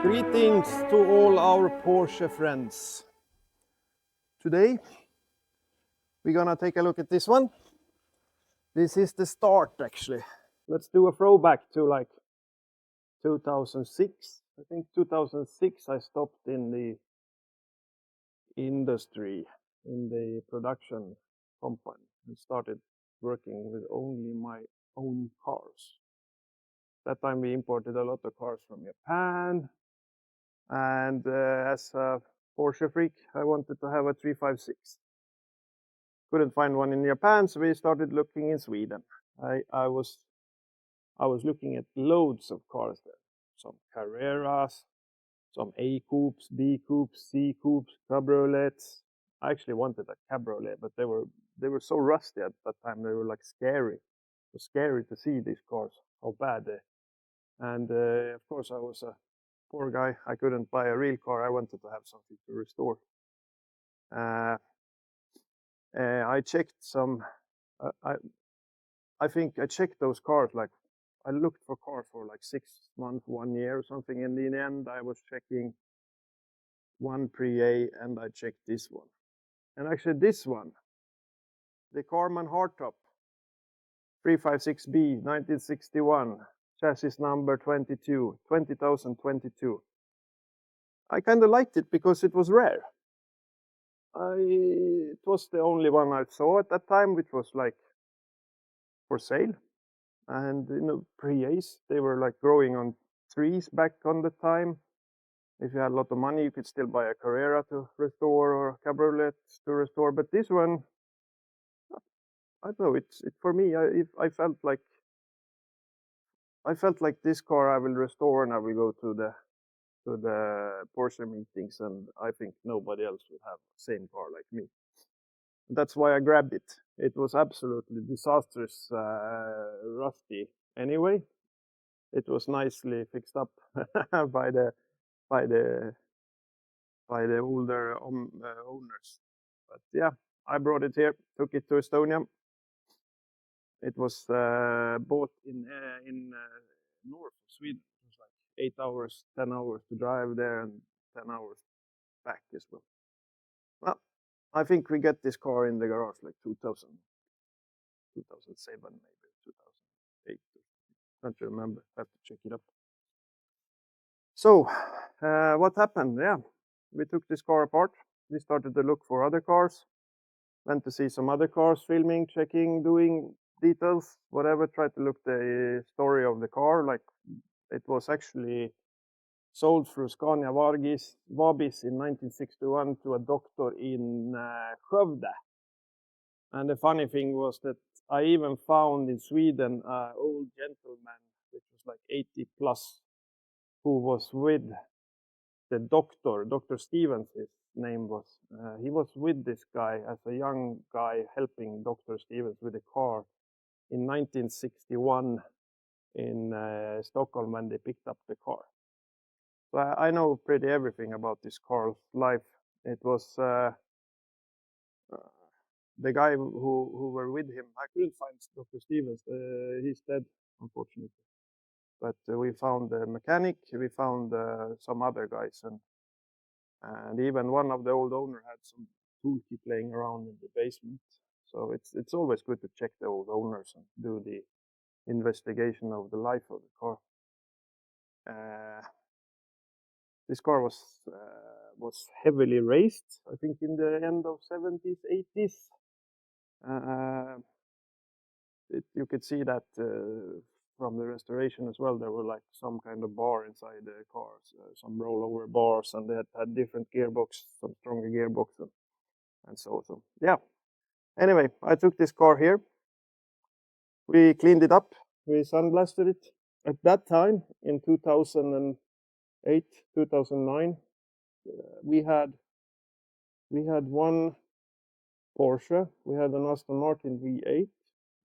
Greetings to all our Porsche friends. Today we're gonna take a look at this one. This is the start actually. Let's do a throwback to like 2006. I think 2006 I stopped in the industry, in the production company, and started working with only my own cars. That time we imported a lot of cars from Japan, and as a Porsche freak I wanted to have a 356. Couldn't find one in Japan, so we started looking in Sweden. I was looking at loads of cars there. Some Carreras, some A coupes, B coupes, C coupes, cabriolets. I actually wanted a cabriolet, but they were so rusty at that time. They were like scary. It was scary to see these cars, how bad they. And of course, I was a poor guy. I couldn't buy a real car. I wanted to have something to restore. I checked some. I think I checked those cars. Like I looked for cars for like 6 months, 1 year or something. And in the end, I was checking one Pre-A, and I checked this one. And actually, this one, the KARMANN hardtop 356B 1961, chassis number 20,022. I kind of liked it because it was rare. It was the only one I saw at that time, which was like for sale. And you know, Pre-A's, they were like growing on trees back on the time. If you had a lot of money, you could still buy a Carrera to restore or a cabriolet to restore. But this one, I don't know. It for me. I felt like this car I will restore, and I will go to the Porsche meetings, and I think nobody else would have the same car like me. That's why I grabbed it. It was absolutely disastrous, rusty. Anyway, it was nicely fixed up by the older owners. But yeah, I brought it here, took it to Estonia. It was bought in north of Sweden. It was like 8 hours, 10 hours to drive there, and 10 hours back as well. Well, I think we get this car in the garage like 2007, maybe 2008. Can't remember. I have to check it up. So, what happened? Yeah, we took this car apart. We started to look for other cars. Went to see some other cars, filming, checking, doing details, whatever. Tried to look the story of the car. Like it was actually sold through Scania Vabis in 1961 to a doctor in Skövde. And the funny thing was that I even found in Sweden an old gentleman, which was like 80 plus, who was with the doctor, Dr. Stevens, his name was. He was with this guy as a young guy, helping Dr. Stevens with a car in 1961 in Stockholm when they picked up the car. So I know pretty everything about this car's life. It was the guy who were with him. I couldn't find Dr. Stevens. He's dead, unfortunately. But we found the mechanic. We found some other guys, and even one of the old owner had some toolkit laying around in the basement. So it's always good to check the old owners and do the investigation of the life of the car. This car was heavily raced, I think, in the end of 70s, 80s. You could see that from the restoration as well. There were like some kind of bar inside the cars, some rollover bars, and they had different gearbox, some stronger gearbox, and so. Yeah. Anyway, I took this car here. We cleaned it up. We sandblasted it. At that time, in 2008, 2009, we had one Porsche. We had an Aston Martin V8.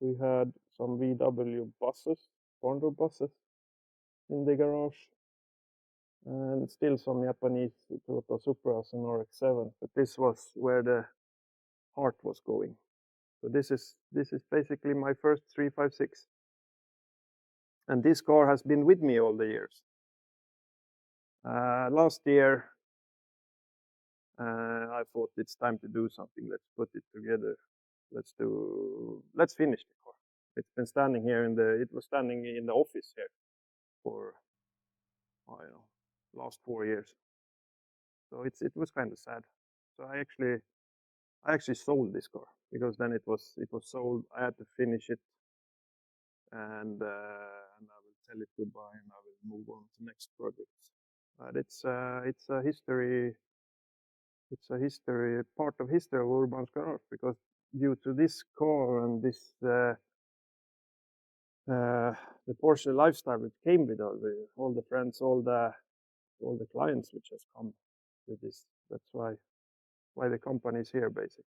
We had some VW buses, Bondo buses, in the garage, and still some Japanese Toyota Supras and RX-7. But this was where the heart was going. So this is basically my first 356, and this car has been with me all the years. Last year, I thought it's time to do something. Let's put it together. Let's finish the car. It's been standing here it was standing in the office here for, I don't know, last 4 years. So it was kind of sad. So I actually sold this car because then it was sold. I had to finish it, and I will tell it goodbye, and I will move on to next projects. But it's a history. It's a history, part of history of Urban's garage, because due to this car and this the Porsche lifestyle which came with all the friends, all the clients which has come with this. That's why the company is here basically.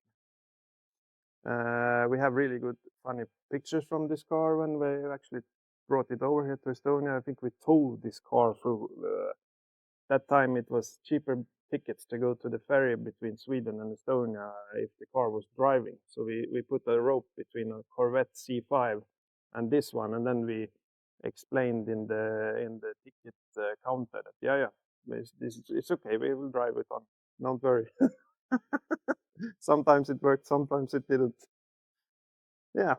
We have really good funny pictures from this car when we actually brought it over here to Estonia. I think we towed this car through. That time it was cheaper tickets to go to the ferry between Sweden and Estonia if the car was driving. So we put a rope between a Corvette C5 and this one, and then we explained in the ticket counter that it's okay, we will drive it on. Don't worry. Sometimes it worked, sometimes it didn't. Yeah.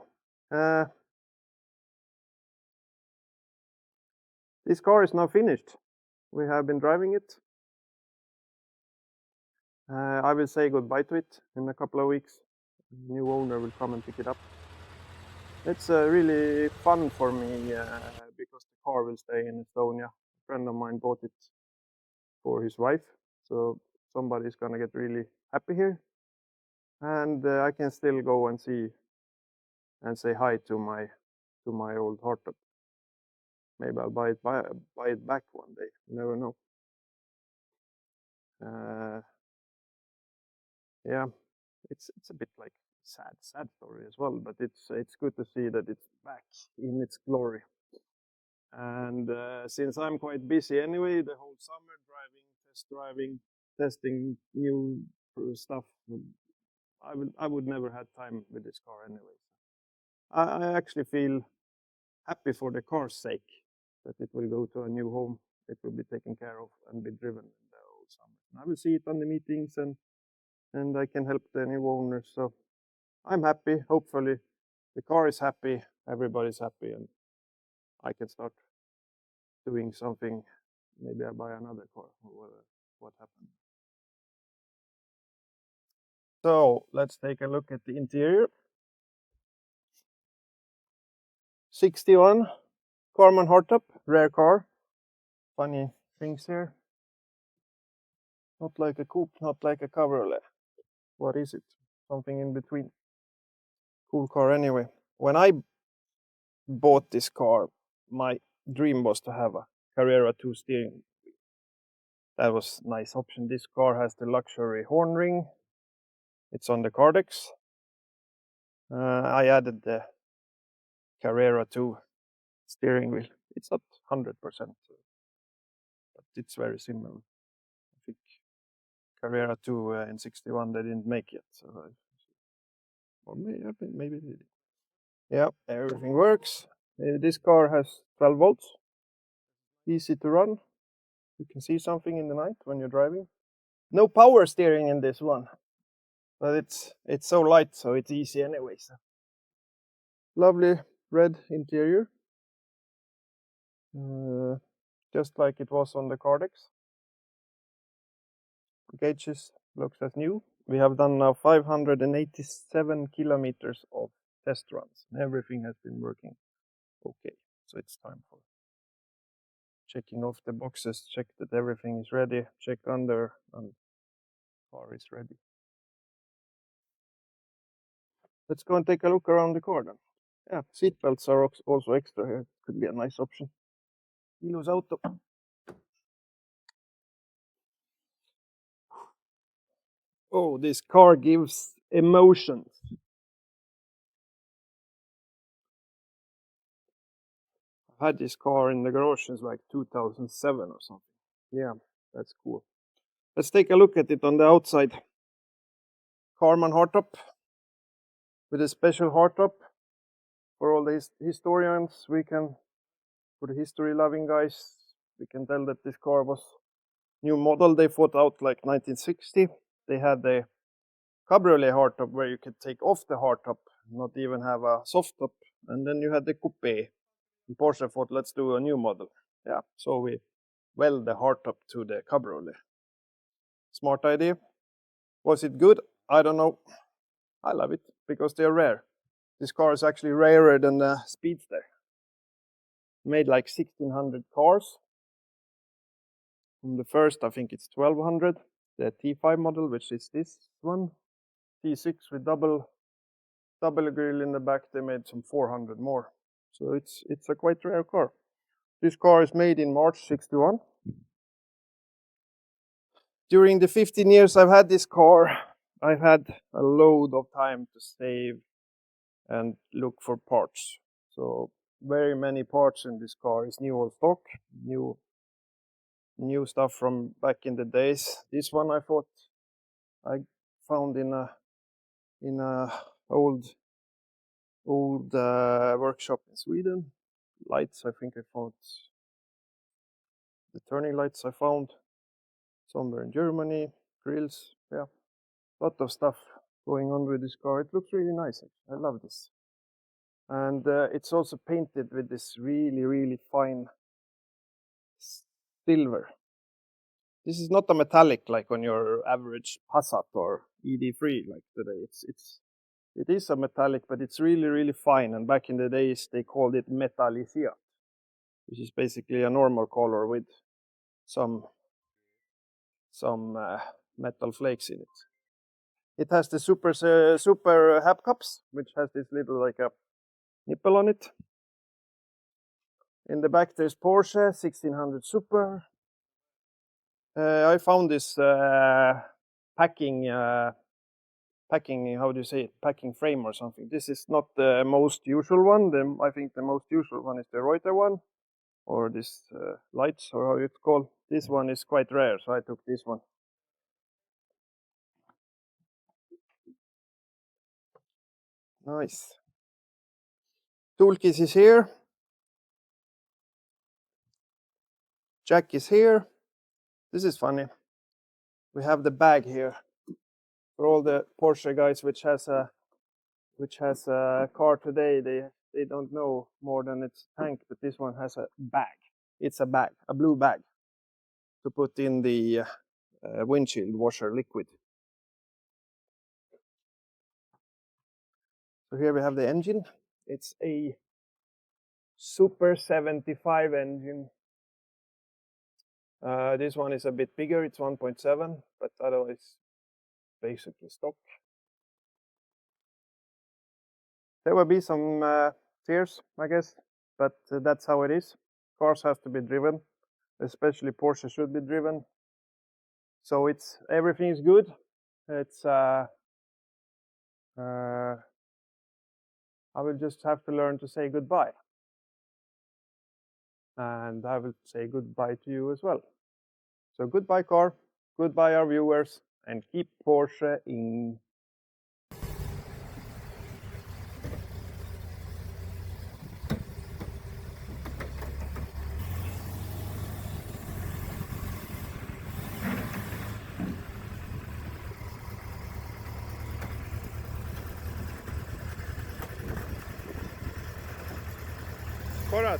This car is now finished. We have been driving it. I will say goodbye to it in a couple of weeks. New owner will come and pick it up. It's really fun for me because the car will stay in Estonia. A friend of mine bought it for his wife, so somebody's gonna get really happy here, and I can still go and see and say hi to my old hardtop. Maybe I'll buy it back one day. You never know. Yeah, it's a bit like sad story as well, but it's good to see that it's back in its glory. And since I'm quite busy anyway, the whole summer driving, testing new stuff, I would never had time with this car anyway. I actually feel happy for the car's sake that it will go to a new home. It will be taken care of and be driven in the whole summer. And I will see it on the meetings, and I can help the new owners. So I'm happy. Hopefully the car is happy, everybody's happy, and I can start doing something. Maybe I buy another car or what happened. So let's take a look at the interior. 61 KARMANN hardtop, rare car. Funny things here. Not like a coupe, not like a cabriolet. What is it? Something in between. Cool car anyway. When I bought this car, my dream was to have a Carrera 2 steering wheel. That was a nice option. This car has the luxury horn ring. It's on the Cardex. I added the Carrera 2 steering wheel. It's not 100%, but it's very similar. I think Carrera 2 in 61 they didn't make yet, so or maybe they did. Yeah, everything works. This car has 12 volts. Easy to run. You can see something in the night when you're driving. No power steering in this one, but it's so light, so it's easy anyways. Lovely red interior, just like it was on the Cardex. Gauges looks as new. We have done now 587 kilometers of test runs. Everything has been working okay, so it's time for checking off the boxes, check that everything is ready, check under, and car is ready. Let's go and take a look around the car then. Yeah, seat belts are also extra here. Could be a nice option. Ilus auto. Oh, this car gives emotions. I've had this car in the garage since like 2007 or something. Yeah, that's cool. Let's take a look at it on the outside. KARMANN hardtop with a special hardtop for all the historians. For the history loving guys, we can tell that this car was new model they thought out like 1960. They had the cabriolet hardtop where you could take off the hardtop, not even have a soft top, and then you had the coupe. And Porsche thought, let's do a new model. Yeah, so we weld the hardtop to the cabriolet. Smart idea. Was it good? I don't know. I love it because they're rare. This car is actually rarer than the Speedster. Made like 1600 cars. From the first, I think it's 1200. The T5 model, which is this one. T6 with double grill in the back. They made some 400 more. So it's a quite rare car. This car is made in March 61. During the 15 years I've had this car, I've had a load of time to save and look for parts. So very many parts in this car is new old stock, new stuff from back in the days. This one I thought I found in a old workshop in Sweden. Lights, I think I found the turning lights I found somewhere in Germany. Grills, yeah, lot of stuff going on with this car. It looks really nice. I love this. And it's also painted with this really fine silver. This is not a metallic like on your average Passat or ED3 like today. It is a metallic, but it's really fine. And back in the days they called it metalliciat, which is basically a normal color with some metal flakes in it. It has the super hubcaps, which has this little like a nipple on it. In the back there's Porsche 1600 Super. I found this packing, how do you say it, packing frame or something. This is not the most usual one. I think the most usual one is the Reuter one, or this lights, or how it's called. This one is quite rare, so I took this one. Nice. Toolkit is here. Jack is here. This is funny. We have the bag here for all the Porsche guys which has a car today. They don't know more than its tank, but this one has a bag. It's a bag, a blue bag, to put in the windshield washer liquid. So here we have the engine. It's a Super 75 engine. This one is a bit bigger. It's 1.7, but otherwise basically stock. There will be some tears, I guess, but that's how it is. Cars have to be driven, especially Porsche should be driven. So everything is good. It's I will just have to learn to say goodbye. And I will say goodbye to you as well. So goodbye car, goodbye our viewers, and keep Porsche-ing. Korat.